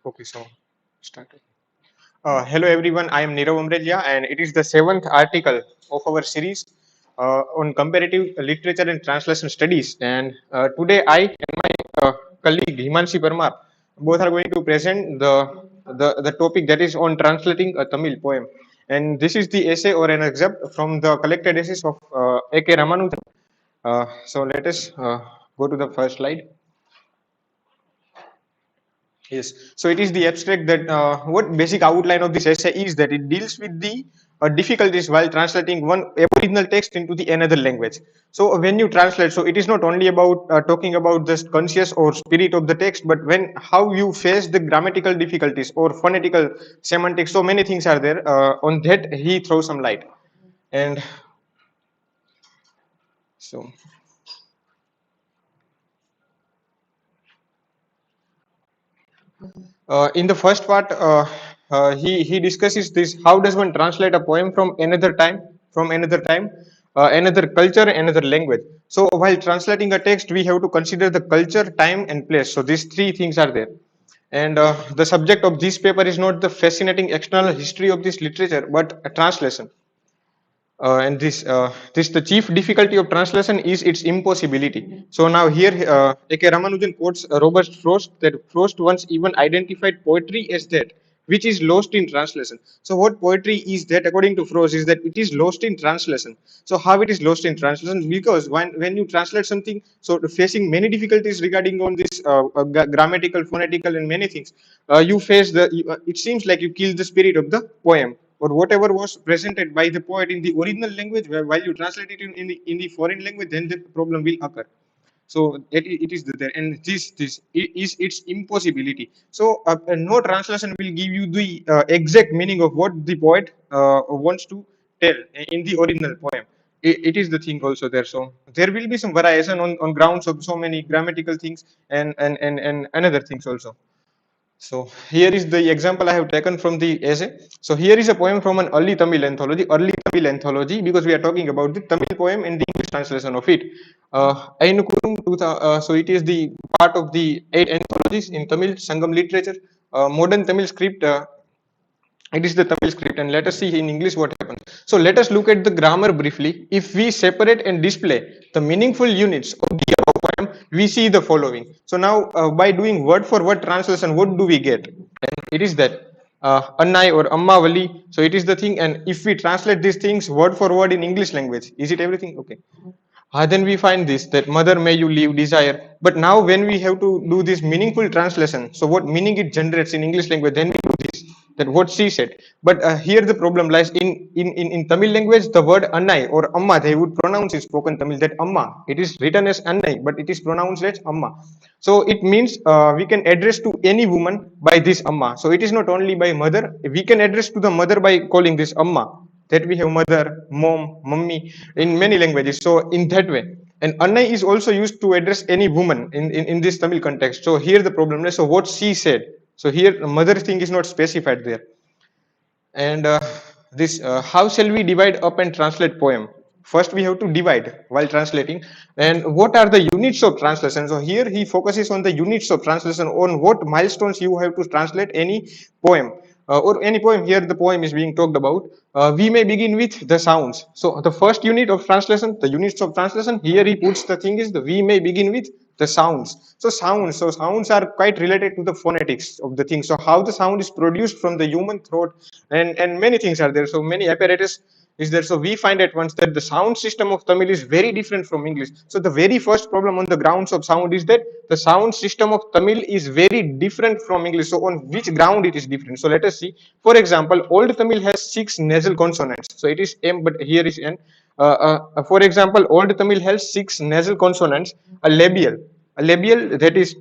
Okay, so start. Hello everyone, I am Nirav Amrelia and it is the seventh article of our series on comparative literature and translation studies. And today I and my colleague Himanshi Parmar both are going to present the topic that is on translating a Tamil poem. And this is the essay or an excerpt from the collected essays of A.K. Ramanujan. So let us go to the first slide. Yes. So it is the abstract that what basic outline of this essay is that it deals with the difficulties while translating one original text into the another language. So when you translate, so it is not only about talking about the conscious or spirit of the text, but when how you face the grammatical difficulties or phonetical semantics. So many things are there. On that he throws some light. And so in the first part, he discusses this: how does one translate a poem from another time, another culture, another language. So while translating a text, we have to consider the culture, time, and place. So these three things are there. And the subject of this paper is not the fascinating external history of this literature, but a translation. And this the chief difficulty of translation is its impossibility. So now here A.K. Ramanujan quotes Robert Frost that Frost once even identified poetry as that which is lost in translation. So what poetry is that according to Frost is that it is lost in translation. So how it is lost in translation? Because when you translate something, so facing many difficulties regarding on this grammatical, phonetical, and many things, you face it seems like you kill the spirit of the poem or whatever was presented by the poet in the original language, while you translate it in the foreign language, then the problem will occur. So it is there, and this is its impossibility. So no translation will give you the exact meaning of what the poet wants to tell in the original poem. It is the thing also there. So there will be some variation on grounds of so many grammatical things and another things also. So here is the example I have taken from the essay. So here is a poem from an early Tamil anthology, because we are talking about the Tamil poem and the English translation of it. Ainukurum, so it is the part of the 8 anthologies in Tamil Sangam literature. Modern Tamil script, it is the Tamil script, and let us see in English what happens. So let us look at the grammar briefly. If we separate and display the meaningful units of the above poem, we see the following. So now, by doing word for word translation, what do we get? And it is that Annai or Amma Vali. So it is the thing, and if we translate these things word for word in English language, is it everything? Okay. Then we find this that mother may you leave desire. But now when we have to do this meaningful translation, so what meaning it generates in English language, then we do this that what she said. But here the problem lies in Tamil language, the word annai or amma, they would pronounce in spoken Tamil that amma. It is written as annai, but it is pronounced as amma. So it means we can address to any woman by this amma. So it is not only by mother. We can address to the mother by calling this amma, that we have mother, mom, mummy in many languages. So in that way, and Annai is also used to address any woman in this Tamil context. So here the problem is, so what she said. So here the mother thing is not specified there. And this how shall we divide up and translate poem? First we have to divide while translating. And what are the units of translation? So here he focuses on the units of translation, on what milestones you have to translate any poem. Or any poem. Here the poem is being talked about. We may begin with the sounds. So the first unit of translation, the units of translation, here he puts the thing is the we may begin with the sounds. So sounds are quite related to the phonetics of the thing. So how the sound is produced from the human throat, and many things are there. So many apparatus is there. So we find at once that the sound system of Tamil is very different from English. So the very first problem on the grounds of sound is that the sound system of Tamil is very different from English. So on which ground it is different? So let us see. For example, Old Tamil has 6 nasal consonants. So it is M, but here is N. For example, Old Tamil has 6 nasal consonants, a labial that is,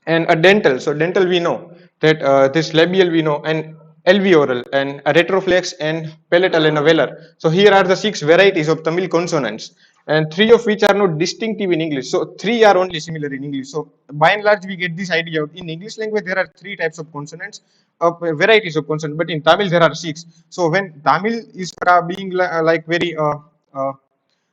and a dental. So dental we know that this labial we know, and alveolar and a retroflex and palatal and a velar. So here are the 6 varieties of Tamil consonants, and 3 of which are not distinctive in English. So 3 are only similar in English. So by and large we get this idea of in English language there are 3 types of consonants, of varieties of consonants, but in Tamil there are 6. So when Tamil is being like very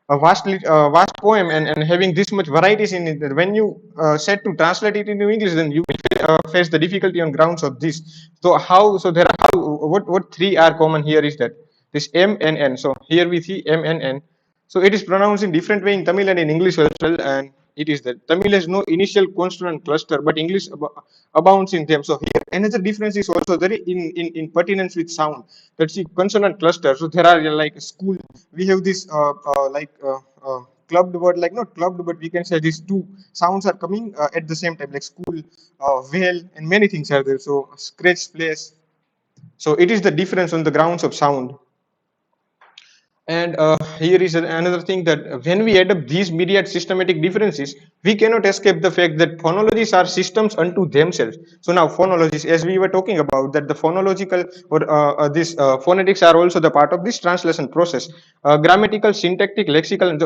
a vast poem, and having this much varieties in it, that when you set to translate it into English, then you will fail face the difficulty on grounds of this. So how? So there are what three are common here is that this M and N. So here we see M and N. So it is pronounced in different way in Tamil and in English as well, and it is that Tamil has no initial consonant cluster, but English abounds in them. So here another difference is also there in pertinence with sound. That's the consonant cluster. So there are like school. We have this clubbed word, like not clubbed, but we can say these two sounds are coming at the same time, like school, whale, and many things are there. So scratch place. So it is the difference on the grounds of sound. And here is another thing, that when we add up these myriad systematic differences, we cannot escape the fact that phonologies are systems unto themselves. So now phonologies, as we were talking about, that the phonological or this phonetics are also the part of this translation process. Grammatical, syntactic, lexical, and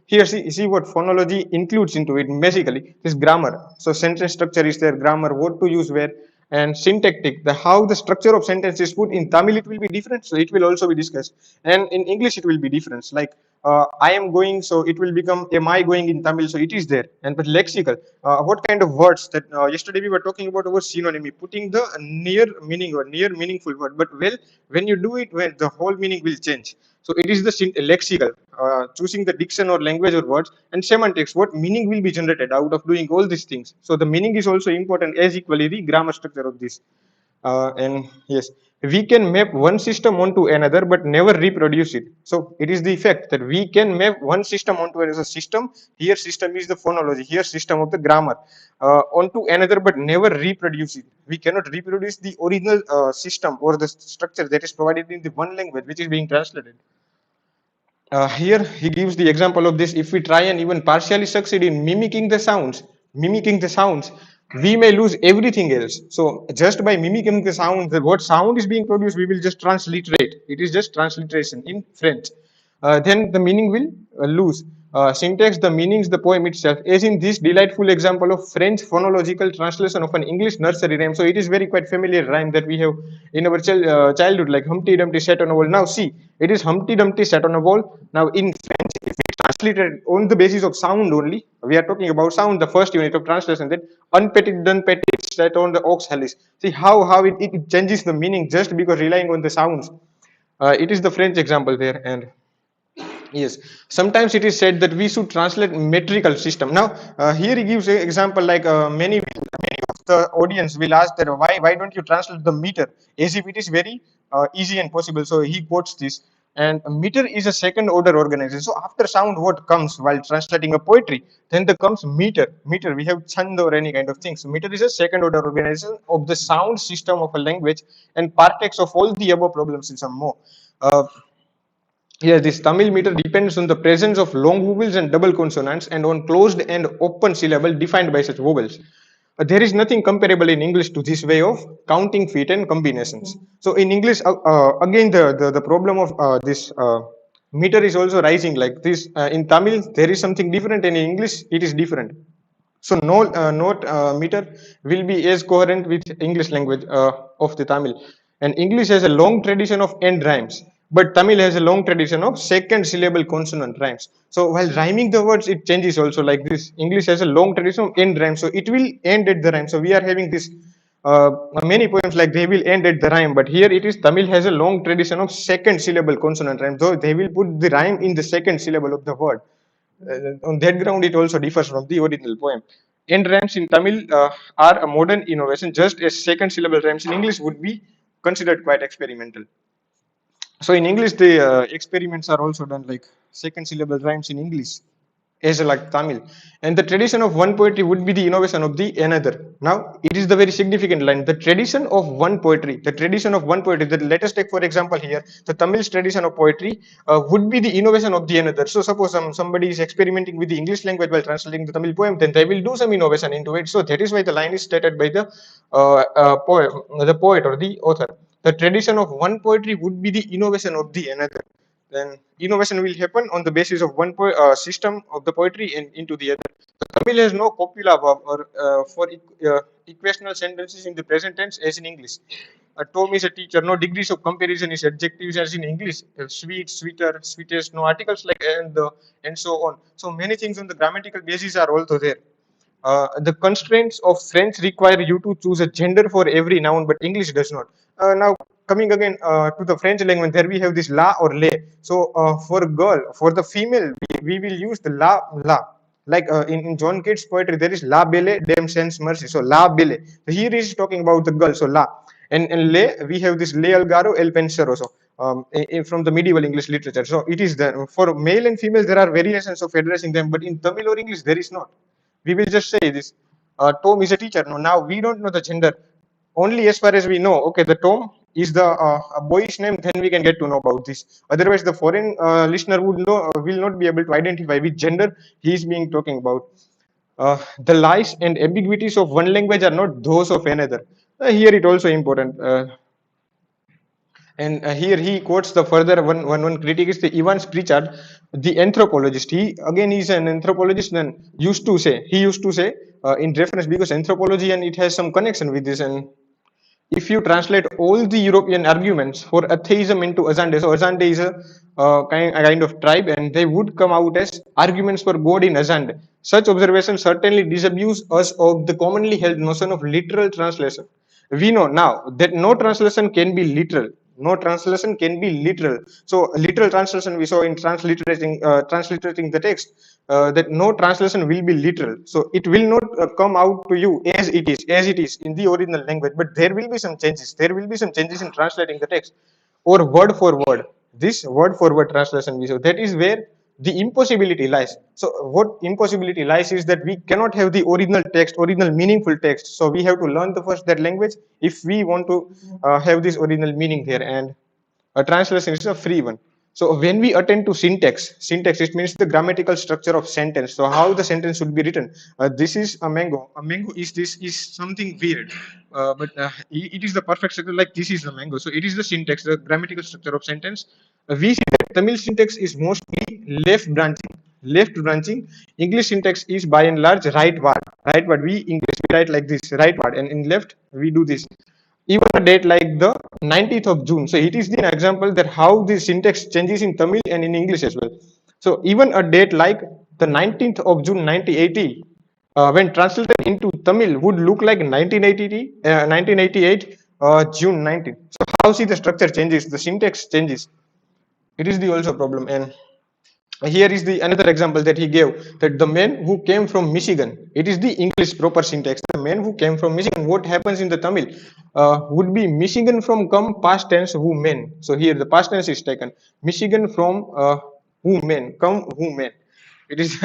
here see what phonology includes into it. Basically, this grammar. So sentence structure is there, grammar, what to use where, and syntactic, the how the structure of sentence is put. In Tamil it will be different, so it will also be discussed, and in English it will be different, like I am going, so it will become am I going in Tamil, so it is there. And but lexical, what kind of words that yesterday we were talking about our synonymy, putting the near meaning or near meaningful word, but well, when you do it, when the whole meaning will change. So it is the lexical, choosing the diction or language or words, and semantics, what meaning will be generated out of doing all these things. So the meaning is also important as equally the grammar structure of this. And yes, we can map one system onto another but never reproduce it. So it is the effect that we can map one system onto another system. Here system is the phonology, here system of the grammar, onto another but never reproduce it. We cannot reproduce the original system or the structure that is provided in the one language which is being translated. Here he gives the example of this. If we try and even partially succeed in mimicking the sounds, we may lose everything else. So just by mimicking the sound, what sound is being produced, we will just transliterate. It is just transliteration in French. Then the meaning will lose. Syntax, the meanings, the poem itself, as in this delightful example of French phonological translation of an English nursery rhyme. So it is very quite familiar rhyme that we have in our childhood, like Humpty Dumpty sat on a wall. Now see, it is Humpty Dumpty sat on a wall. Now in French, if we translate it on the basis of sound only, we are talking about sound, the first unit of translation, then un petit dun petit sat on the ox hellis. See how it changes the meaning just because relying on the sounds. It is the French example there. And yes, sometimes it is said that we should translate metrical system. Now, here he gives an example, like many of the audience will ask that why don't you translate the meter, as if it is very easy and possible. So he quotes this, and a meter is a second order organization. So after sound, what comes while translating a poetry? Then there comes meter. Meter, we have chand or any kind of thing. So meter is a second order organization of the sound system of a language and partakes of all the above problems and some more. Uh, Yes, this Tamil meter depends on the presence of long vowels and double consonants and on closed and open syllable defined by such vowels. There is nothing comparable in English to this way of counting feet and combinations. So in English, again, the problem of this meter is also rising like this. In Tamil, there is something different, and in English, it is different. So no note meter will be as coherent with English language of the Tamil. And English has a long tradition of end rhymes, but Tamil has a long tradition of second syllable consonant rhymes. So while rhyming the words, it changes also like this. English has a long tradition of end rhymes, so it will end at the rhyme. So we are having this uh, many poems like they will end at the rhyme, but here it is Tamil has a long tradition of second syllable consonant rhyme. So they will put the rhyme in the second syllable of the word. On that ground, it also differs from the original poem. End rhymes in Tamil are a modern innovation, just as second syllable rhymes in English would be considered quite experimental. So in English, the experiments are also done, like second syllable rhymes in English as like Tamil. And the tradition of one poetry would be the innovation of the another. Now, it is the very significant line. The tradition of one poetry, the tradition of one poetry, that let us take for example here, the Tamil's tradition of poetry would be the innovation of the another. So suppose somebody is experimenting with the English language while translating the Tamil poem, then they will do some innovation into it. So that is why the line is stated by the poet or the author. The tradition of one poetry would be the innovation of the another. Then innovation will happen on the basis of one system of the poetry and into the other. The Tamil has no copula verb or for equational sentences in the present tense as in English. Tom is a teacher. No degrees of comparison is adjectives as in English. Sweet, sweeter, sweetest. No articles like and so on. So many things on the grammatical basis are also there. The constraints of French require you to choose a gender for every noun, but English does not. Now, coming again to the French language, there we have this la or le. So, for girl, for the female, we will use the la. Like in John Keats' poetry, there is la belle, dame sans mercy. So, la belle. So here is talking about the girl. So, la. And le, we have this le algaro, el pensero. So, from the medieval English literature. So, it is there. For male and female, there are variations of addressing them, but in Tamil or English, there is not. We will just say this. Tom is a teacher. No, now we don't know the gender. Only as far as we know, okay, the Tom is the a boyish name, then we can get to know about this. Otherwise, the foreign listener will not be able to identify which gender he is being talking about. The lies and ambiguities of one language are not those of another. Here it also important. And here he quotes the further one critic is the Evans Pritchard, the anthropologist. He again is an anthropologist. Then used to say in reference because anthropology and it has some connection with this. And if you translate all the European arguments for atheism into Azande, so Azande is a kind of tribe, and they would come out as arguments for God in Azande. Such observations certainly disabuse us of the commonly held notion of literal translation. We know now that no translation can be literal. No translation can be literal. So literal translation we saw in transliterating the text, that no translation will be literal. So it will not come out to you as it is in the original language, but there will be some changes. There will be some changes in translating the text or word for word. This word for word translation we saw, that is where the impossibility lies. So what impossibility lies is that we cannot have the original text, original meaningful text. So we have to learn the first that language if we want to have this original meaning there. And a translation is a free one. So when we attend to syntax it means the grammatical structure of sentence. So how the sentence should be written. This is a mango. A mango is something weird, but it is the perfect structure. Like this is the mango. So it is the syntax, the grammatical structure of sentence. We see that Tamil syntax is mostly left branching. Left branching. English syntax is by and large right word. Right word. We English we write like this right word, and in left we do this even a date like the 19th of June. So it is the example that how the syntax changes in Tamil and in English as well. So even a date like the 19th of June 1980, when translated into Tamil, would look like 1988 June 19th. So how see the structure changes, the syntax changes. It is the also problem. And here is the another example that he gave, that the man who came from Michigan, it is the English proper syntax. The man who came from Michigan, what happens in the Tamil would be Michigan from come past tense who men. So here the past tense is taken Michigan from who men come who men. It is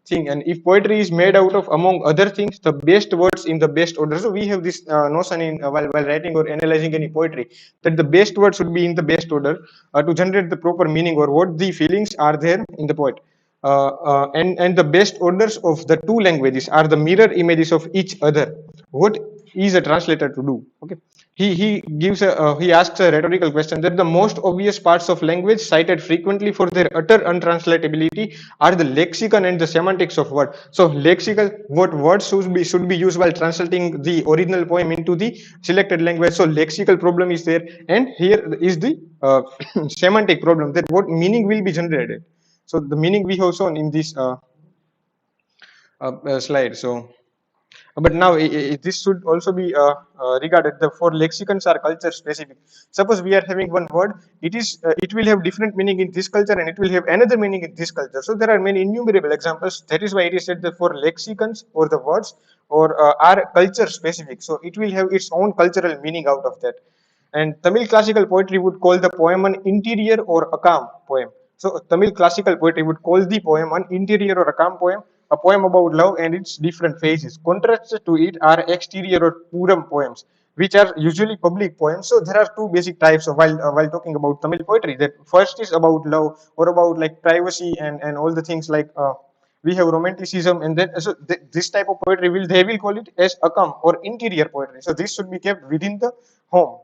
thing. And if poetry is made out of among other things the best words in the best order, so we have this notion in while writing or analyzing any poetry, that the best word should be in the best order to generate the proper meaning or what the feelings are there in the poet. And the best orders of the two languages are the mirror images of each other. What is a translator to do? Okay, he asks a rhetorical question, that the most obvious parts of language cited frequently for their utter untranslatability are the lexicon and the semantics of word. So lexical, what words should be used while translating the original poem into the selected language. So lexical problem is there, and here is the semantic problem, that what meaning will be generated. So the meaning we have shown in this slide. So but now this should also be regarded the for lexicons are culture specific. Suppose we are having one word, it will have different meaning in this culture and it will have another meaning in this culture. So there are many innumerable examples. That is why it is said that for lexicons or the words or are culture specific, so it will have its own cultural meaning out of that. And Tamil classical poetry would call the poem an interior or a calm poem. So Tamil classical poetry would call the poem an interior or a calm poem, a poem about love and its different phases. Contrasted to it are exterior or puram poems, which are usually public poems. So there are two basic types of while talking about Tamil poetry. That first is about love or about like privacy and all the things like we have romanticism, and then so this type of poetry they will call it as akam or interior poetry. So this should be kept within the home,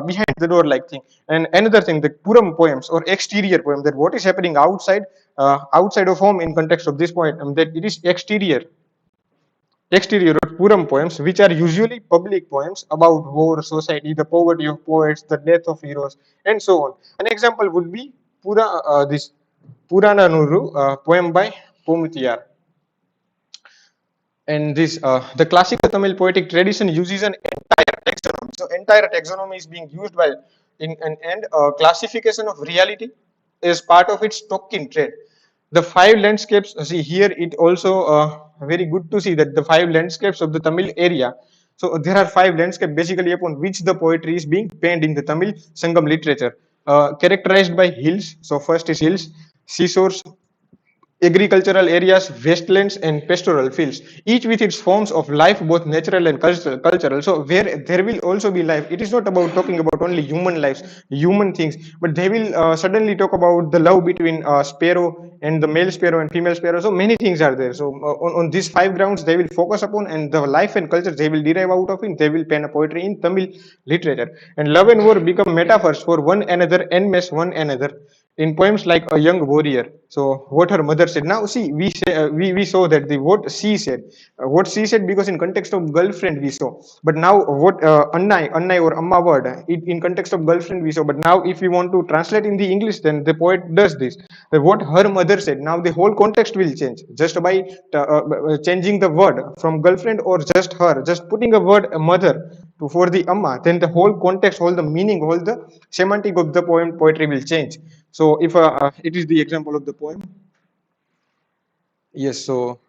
behind the door like thing. And another thing, the puram poems or exterior poem, that what is happening outside of home in context of this point, that it is exterior or puram poems, which are usually public poems about war, society, the poverty of poets, the death of heroes, and so on. An example would be this Purana Nuru poem by Pomutiyar. And this the classical Tamil poetic tradition uses an entire taxonomy. So entire taxonomy is being used by and classification of reality is part of its stock in trade. The five landscapes. See here, it also very good to see that the five landscapes of the Tamil area. So there are five landscapes basically upon which the poetry is being penned in the Tamil Sangam literature, characterized by hills. So first is hills, seashores, agricultural areas, wastelands, and pastoral fields, each with its forms of life, both natural and cultural. So where there will also be life, it is not about talking about only human lives, human things, but they will suddenly talk about the love between sparrow and the male sparrow and female sparrow. So many things are there. So on these five grounds, they will focus upon, and the life and culture they will derive out of it. They will pen a poetry in Tamil literature, and love and war become metaphors for one another and mess one another in poems like A Young Warrior. So what her mother said. Now see, we saw that the what she said, because in context of girlfriend we saw. But now what Annai or Amma word, in context of girlfriend we saw. But now if we want to translate in the English, then the poet does this. That what her mother said. Now the whole context will change just by changing the word from girlfriend or just her, just putting a word mother for the Amma. Then the whole context, all the meaning, all the semantic of the poetry will change. So if it is the example of the poem. Yes, so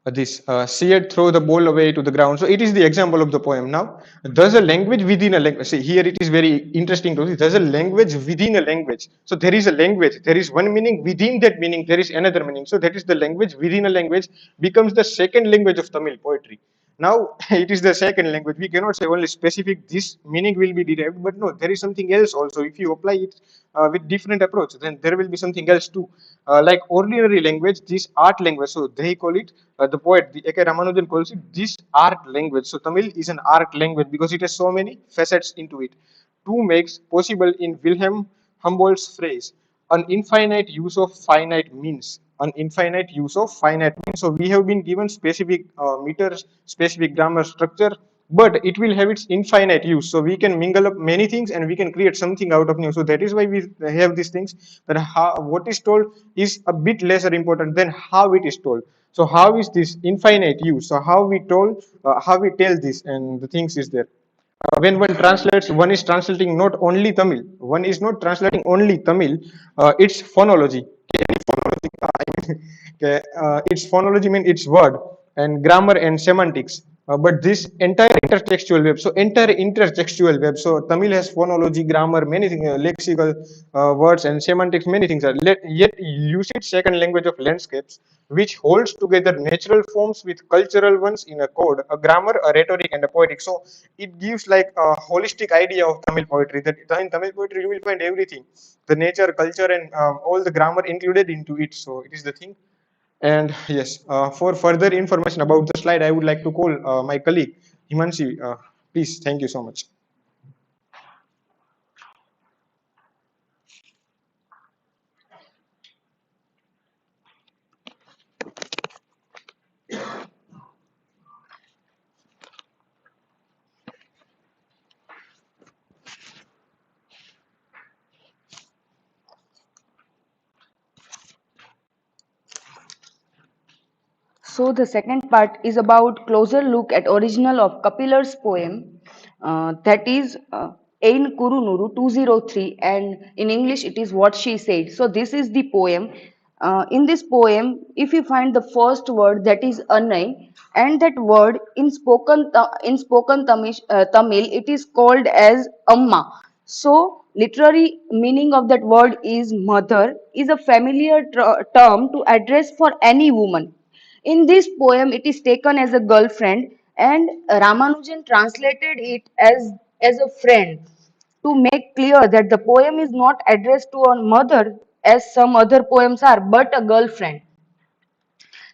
this Seared throw the ball away to the ground. So it is the example of the poem. Now, there's a language within a language. See, here it is very interesting to see. There's a language within a language. So there is a language. There is one meaning. Within that meaning, there is another meaning. So that is the language within a language becomes the second language of Tamil poetry. Now it is the second language. We cannot say only specific this meaning will be derived, but no, there is something else also. If you apply it with different approach, then there will be something else too. Like ordinary language, this art language. So they call it the poet, the A.K. Ramanujan calls it this art language. So Tamil is an art language because it has so many facets into it. Two makes possible in Wilhelm Humboldt's phrase, an infinite use of finite means. An infinite use of finite means. So we have been given specific meters, specific grammar structure, but it will have its infinite use. So we can mingle up many things and we can create something out of new. So that is why we have these things, that how, what is told is a bit lesser important than how it is told. So how is this infinite use? So how we told, how we tell this, and the things is there. When one translates, one is translating not only Tamil. One is not translating only Tamil. It's phonology. Phonology, okay, its phonology means its word and grammar and semantics. But this entire intertextual web, so entire intertextual web. So Tamil has phonology, grammar, many things, lexical words and semantics, many things are. Yet use its second language of landscapes, which holds together natural forms with cultural ones in a code, a grammar, a rhetoric, and a poetic. So it gives like a holistic idea of Tamil poetry. That in Tamil poetry you will find everything, the nature, culture, and all the grammar included into it. So it is the thing. And yes, for further information about the slide, I would like to call my colleague Himanshi. Please, thank you so much. So the second part is about closer look at original of Kapilar's poem, that is Ein Kurunuru 203, and in English it is What She Said. So this is the poem. In this poem, if you find the first word, that is Annai, and that word in spoken Tamil, it is called as Amma. So literary meaning of that word is mother, is a familiar term to address for any woman. In this poem, it is taken as a girlfriend, and Ramanujan translated it as a friend to make clear that the poem is not addressed to a mother as some other poems are, but a girlfriend.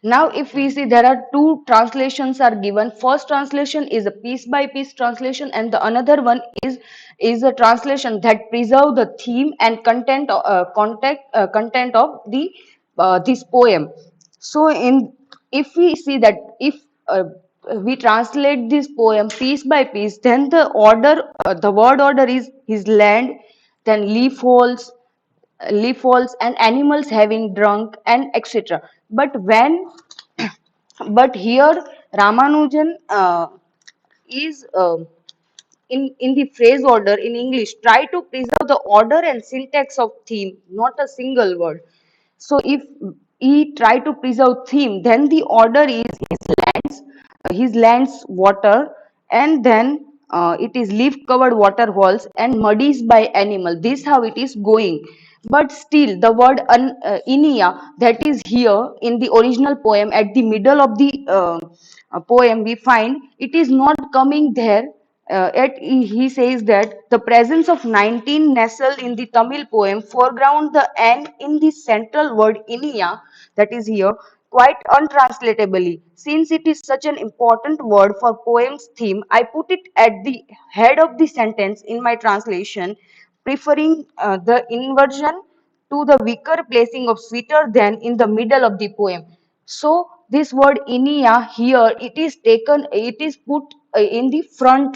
Now, if we see, there are two translations are given. First translation is a piece by piece translation, and the another one is a translation that preserve the theme and content of the this poem. So, in if we see that if we translate this poem piece by piece, then the word order is his land, then leaf holes and animals having drunk and etc. But when But here Ramanujan is in the phrase order in English, try to preserve the order and syntax of theme, not a single word. So if he try to preserve theme, then the order is his lands water, and then it is leaf covered water holes and muddies by animal. This how it is going. But still the word inia that is here in the original poem at the middle of the poem, we find it is not coming there. Yet he says that the presence of 19 nestle in the Tamil poem foreground the N in the central word inia that is here quite untranslatably. Since it is such an important word for poem's theme, I put it at the head of the sentence in my translation, preferring the inversion to the weaker placing of sweeter than in the middle of the poem. So this word inia here, it is taken, it is put in the front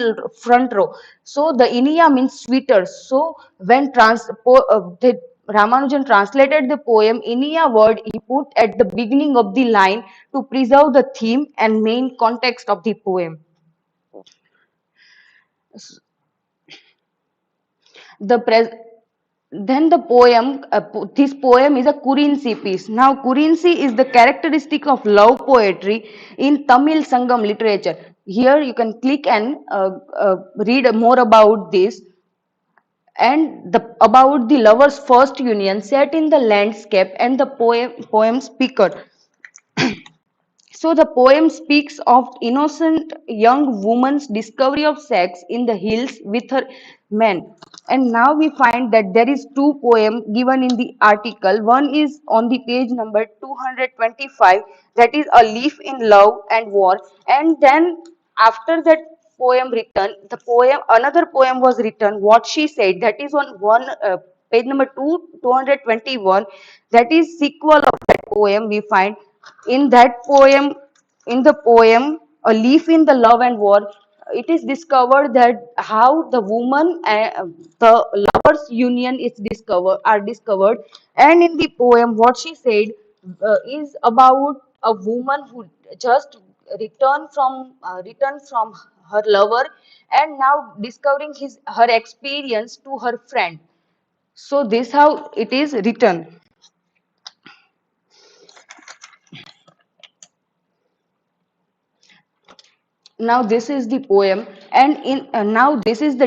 row. So the inia means sweeter. So when the Ramanujan translated the poem, inia word he put at the beginning of the line to preserve the theme and main context of the poem. The pres Then the poem, this poem is a Kurinsi piece. Now, Kurinsi is the characteristic of love poetry in Tamil Sangam literature. Here you can click and read more about this and about the lovers' first union set in the landscape and the poem speaker. So the poem speaks of innocent young woman's discovery of sex in the hills with her man. And now we find that there is two poems given in the article. One is on the page number 225, that is a leaf in love and war. And then after that poem written, the poem another poem was written. What she said, that is on one page number 221. That is sequel of that poem. We find in that poem, in the poem a leaf in the love and war, it is discovered that how the woman the lovers union is discovered. And in the poem what she said is about a woman who just returned from her lover and now discovering her experience to her friend. So this how it is written. Now this is the poem, and in now this is the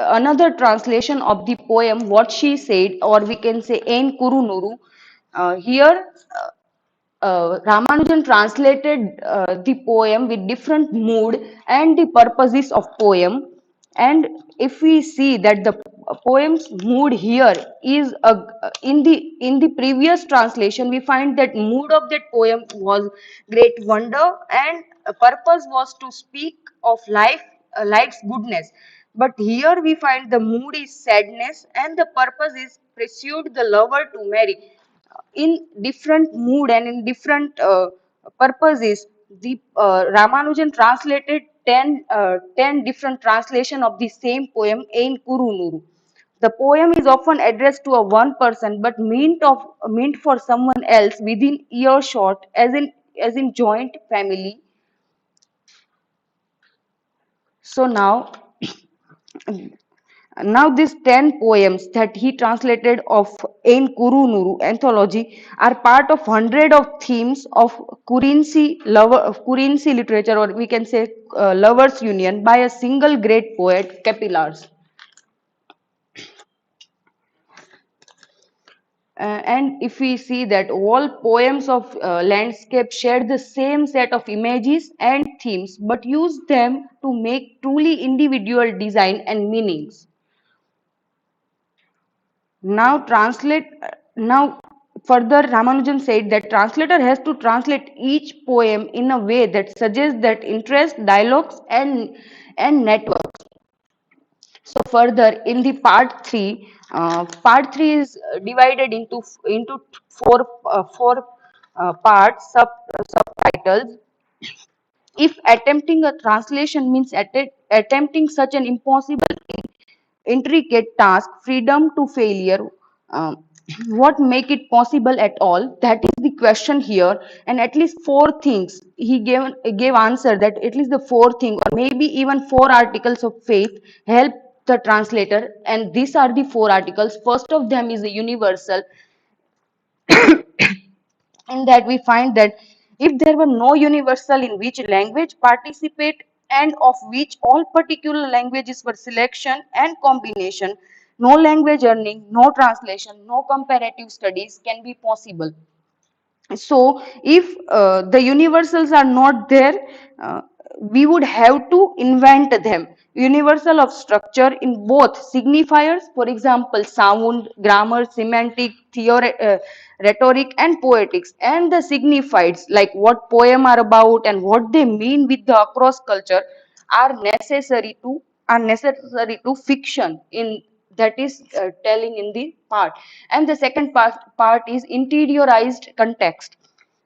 another translation of the poem what she said, or we can say en kurunuru. Here Ramanujan translated the poem with different mood and the purposes of poem. And if we see that the poem's mood here is in the previous translation, we find that mood of that poem was great wonder, and purpose was to speak of life's goodness. But here we find the mood is sadness, and the purpose is pursued the lover to marry in different mood and in different purposes. The Ramanujan translated 10 different translation of the same poem in Kurunuru. The poem is often addressed to a one person but meant for someone else within earshot, as in joint family. So now these 10 poems that he translated of Ain Kurunuru anthology are part of hundred of themes of Kurinsi literature, or we can say lovers union, by a single great poet, Capillars. And if we see that all poems of landscape share the same set of images and themes but use them to make truly individual design and meanings. Now further Ramanujan said that translator has to translate each poem in a way that suggests that interest, dialogues and networks. So further in the part 3 is divided into four parts, subtitles. If attempting a translation means attempting such an impossible intricate task, freedom to failure. what make it possible at all, that is the question here. And at least four things he gave answer, that at least the four thing or maybe even four articles of faith help the translator. And these are the four articles. First of them is the universal. In that we find that if there were no universal in which language participate and of which all particular languages were selection and combination, no language learning, no translation, no comparative studies can be possible. So if the universals are not there, uh, we would have to invent them. Universal of structure in both signifiers, for example sound, grammar, semantic, rhetoric and poetics, and the signifieds like what poem are about and what they mean with the across culture are necessary to fiction in, that is telling in the part. And the second part is interiorized context.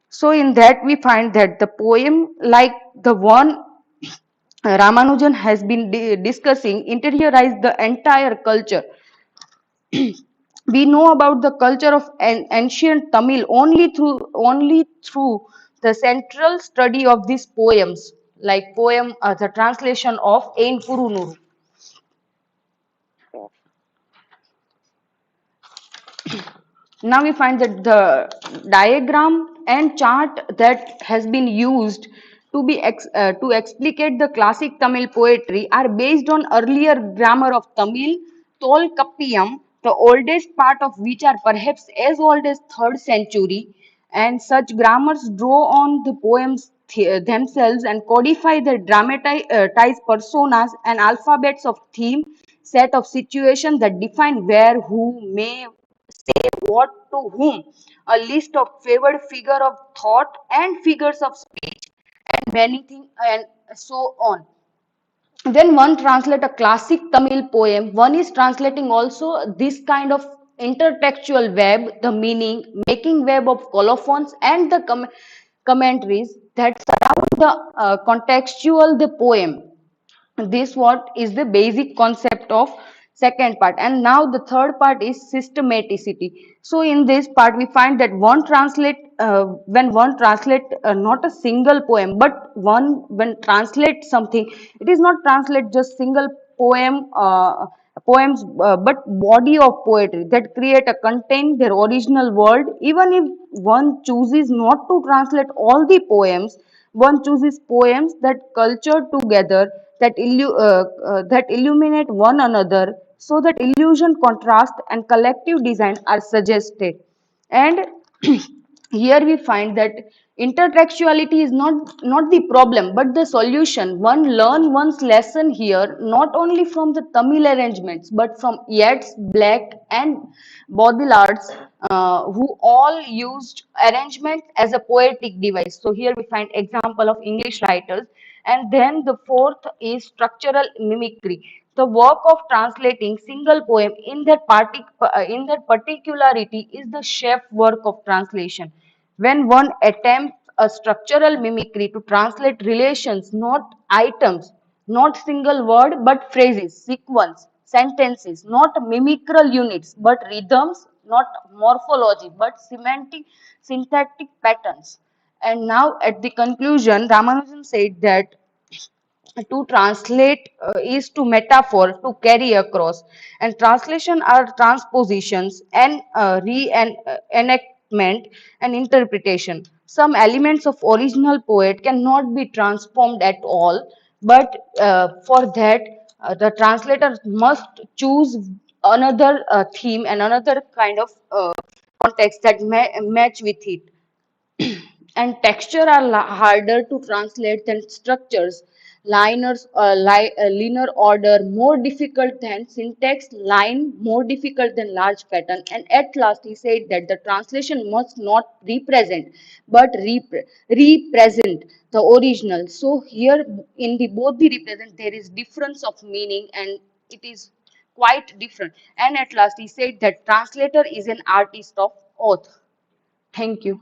So in that we find that the poem like the one Ramanujan has been discussing interiorize the entire culture. We know about the culture of ancient Tamil only through the central study of these poems, like poem the translation of Ein Purunuru. Now we find that the diagram and chart that has been used to explicate the classic Tamil poetry are based on earlier grammar of Tamil, Tolkappiyam, the oldest part of which are perhaps as old as 3rd century, and such grammars draw on the poems themselves and codify the dramatized personas and alphabets of theme, set of situation that define where, who, may, say what to whom, a list of favored figure of thought and figures of speech, and many things, and so on. When one translate a classic Tamil poem, one is translating also this kind of intertextual web, the meaning, making web of colophons and the commentaries that surround the contextual the poem. This what is the basic concept of second part. And now the third part is systematicity. So in this part we find that when one translate not a single poem but one when translate something, it is not translate just single poems but body of poetry that create a contain their original world. Even if one chooses not to translate all the poems, one chooses poems that culture together, that illuminate one another, so that illusion, contrast, and collective design are suggested. And here we find that intertextuality is not the problem but the solution. One learn one's lesson here not only from the Tamil arrangements but from Yeats, Black, and Baudrillard's, who all used arrangement as a poetic device. So here we find example of English writers. And then the fourth is structural mimicry, the work of translating single poem in that particularity is the chef work of translation. When one attempts a structural mimicry to translate relations, not items, not single word but phrases, sequence, sentences, not mimicral units but rhythms, not morphology but syntactic patterns. And now at the conclusion, Ramanujan said that to translate is to metaphor to carry across, and translation are transpositions and enactment and interpretation. Some elements of original poet cannot be transformed at all, but for that the translator must choose another theme and another kind of context that match with it. And texture are harder to translate than structures. Linear order more difficult than syntax, line more difficult than large pattern. And at last, he said that the translation must not represent, but represent the original. So here, in the both the represent, there is difference of meaning, and it is quite different. And at last, he said that translator is an artist of oath. Thank you.